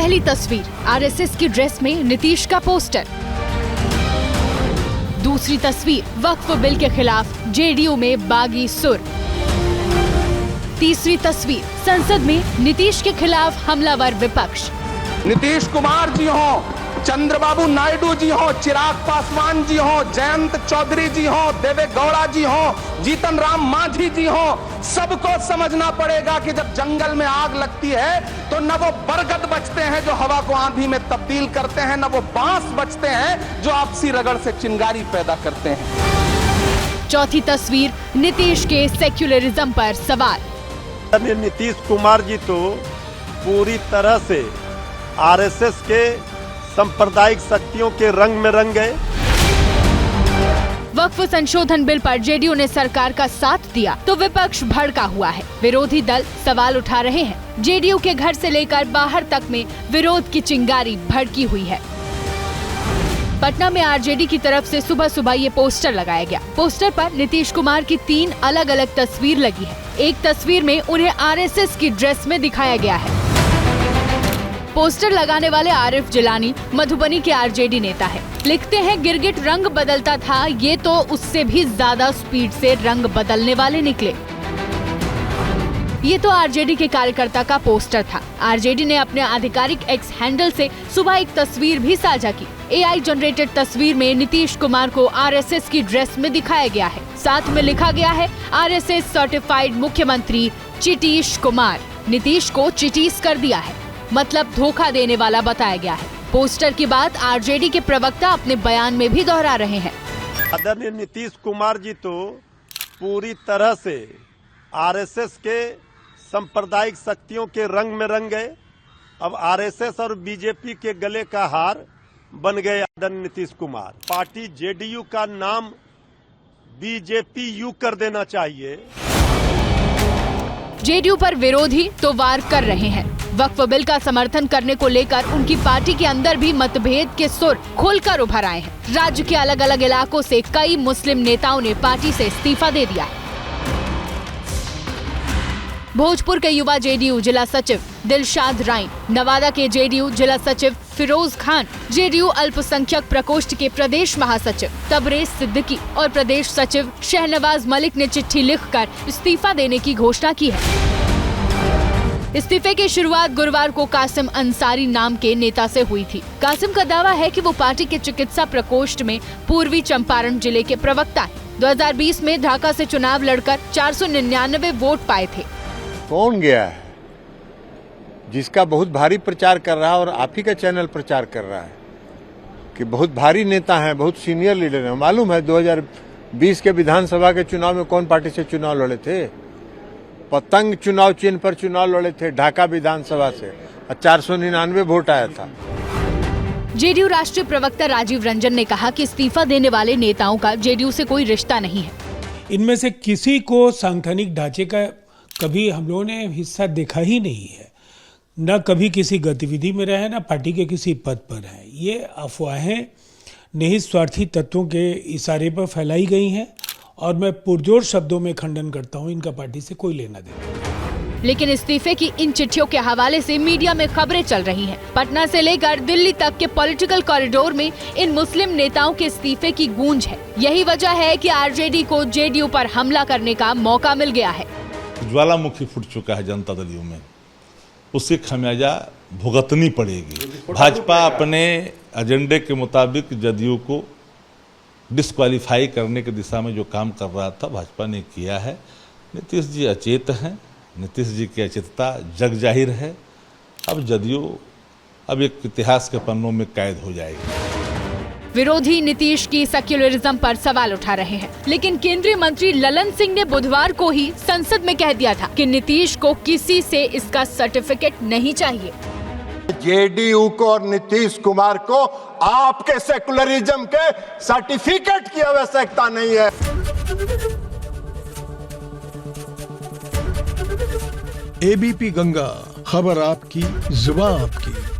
पहली तस्वीर, आरएसएस की ड्रेस में नीतीश का पोस्टर। दूसरी तस्वीर, वक्फ बिल के खिलाफ जेडीयू में बागी सुर। तीसरी तस्वीर, संसद में नीतीश के खिलाफ हमलावर विपक्ष। नीतीश कुमार जी हो, चंद्रबाबू नायडू जी हो, चिराग पासवान जी हो, जयंत चौधरी जी हो, देवे गौड़ा जी हो, जीतन राम मांझी जी हो, सबको समझना पड़ेगा कि जब जंगल में आग लगती है तो न वो बरगद बचते हैं जो हवा को आंधी में तब्दील करते हैं, न वो बांस बचते हैं जो आपसी रगड़ से चिंगारी पैदा करते हैं। चौथी तस्वीर, नीतीश के सेक्युलरिज्म पर सवाल। नीतीश कुमार जी तो पूरी तरह से आरएसएस के सांप्रदायिक शक्तियों के रंग में रंग गए। वक्फ संशोधन बिल पर जेडीयू ने सरकार का साथ दिया तो विपक्ष भड़का हुआ है। विरोधी दल सवाल उठा रहे हैं। जेडीयू के घर से लेकर बाहर तक में विरोध की चिंगारी भड़की हुई है। पटना में आरजेडी की तरफ से सुबह सुबह ये पोस्टर लगाया गया। पोस्टर पर नीतीश कुमार की 3 अलग अलग तस्वीर लगी है। एक तस्वीर में उन्हें आरएसएस की ड्रेस में दिखाया गया है। पोस्टर लगाने वाले आरिफ जिलानी मधुबनी के आरजेडी नेता है। लिखते हैं, गिरगिट रंग बदलता था, ये तो उससे भी ज्यादा स्पीड से रंग बदलने वाले निकले। ये तो आरजेडी के कार्यकर्ता का पोस्टर था। आरजेडी ने अपने आधिकारिक एक्स हैंडल से सुबह एक तस्वीर भी साझा की। एआई जनरेटेड तस्वीर में नीतीश कुमार को आरएसएस की ड्रेस में दिखाया गया है। साथ में लिखा गया है, आरएसएस सर्टिफाइड मुख्यमंत्री चिटीश कुमार। नीतीश को चिटीस कर दिया है, मतलब धोखा देने वाला बताया गया है। पोस्टर की बात आरजेडी के प्रवक्ता अपने बयान में भी दोहरा रहे हैं। आदरणीय नीतीश कुमार जी तो पूरी तरह से आरएसएस के सांप्रदायिक शक्तियों के रंग में रंग गए। अब आरएसएस और बीजेपी के गले का हार बन गए आदरणीय नीतीश कुमार। पार्टी जेडीयू का नाम बीजेपी यू कर देना चाहिए। जेडीयू पर विरोधी तो वार कर रहे हैं। वक्फ बिल का समर्थन करने को लेकर उनकी पार्टी के अंदर भी मतभेद के सुर खुलकर उभर आए हैं। राज्य के अलग अलग इलाकों से कई मुस्लिम नेताओं ने पार्टी से इस्तीफा दे दिया है। भोजपुर के युवा जेडीयू जिला सचिव दिलशाद राइन, नवादा के जेडीयू जिला सचिव फिरोज खान, जेडीयू अल्पसंख्यक प्रकोष्ठ के प्रदेश महासचिव तबरेज सिद्दीकी और प्रदेश सचिव शहनवाज मलिक ने चिट्ठी लिखकर इस्तीफा देने की घोषणा की है। इस्तीफे की शुरुआत गुरुवार को कासिम अंसारी नाम के नेता से हुई थी। कासिम का दावा है कि वो पार्टी के चिकित्सा प्रकोष्ठ में पूर्वी चंपारण जिले के प्रवक्ता है। 2020 में ढाका से चुनाव लड़कर 499 वोट पाए थे। कौन गया है जिसका बहुत भारी प्रचार कर रहा है और आप ही का चैनल प्रचार कर रहा है कि बहुत भारी नेता हैं, बहुत सीनियर लीडर हैं। मालूम है 2020 के विधानसभा के चुनाव में कौन पार्टी से चुनाव लड़े थे? पतंग चुनाव चिन्ह पर चुनाव लड़े थे ढाका विधानसभा से और 499 वोट आया था। जेडीयू राष्ट्रीय प्रवक्ता राजीव रंजन ने कहा कि इस्तीफा देने वाले नेताओं का जेडीयू से कोई रिश्ता नहीं है। इनमें से किसी को सांगठनिक ढांचे का कभी हम लोगों ने हिस्सा देखा ही नहीं है, न कभी किसी गतिविधि में रहे, न पार्टी के किसी पद पर है। ये अफवाहें निहित स्वार्थी तत्वों के इशारे पर फैलाई गई हैं और मैं पुरजोर शब्दों में खंडन करता हूं। इनका पार्टी से कोई लेना देना। लेकिन इस्तीफे की इन चिट्ठियों के हवाले से मीडिया में खबरें चल रही हैं। पटना से लेकर दिल्ली तक के पॉलिटिकल कॉरिडोर में इन मुस्लिम नेताओं के इस्तीफे की गूंज है। यही वजह है कि आरजेडी को जेडीयू पर हमला करने का मौका मिल गया है। ज्वालामुखी फूट चुका है जनता दलियों में, उसकी खमियाजा भुगतनी पड़ेगी। भाजपा अपने एजेंडे के मुताबिक जदयू को डिस्क्वालीफाई करने की दिशा में जो काम कर रहा था भाजपा ने किया है। नीतीश जी अचेत हैं, नीतीश जी की अचेतता जग जाहिर है। अब जदयू अब एक इतिहास के पन्नों में कैद हो जाएगी। विरोधी नीतीश की सेक्युलरिज्म पर सवाल उठा रहे हैं, लेकिन केंद्रीय मंत्री ललन सिंह ने बुधवार को ही संसद में कह दिया था कि नीतीश को किसी से इसका सर्टिफिकेट नहीं चाहिए। जेडीयू को और नीतीश कुमार को आपके सेकुलरिज्म के सर्टिफिकेट की आवश्यकता नहीं है। एबीपी गंगा, खबर आपकी, जुबान आपकी।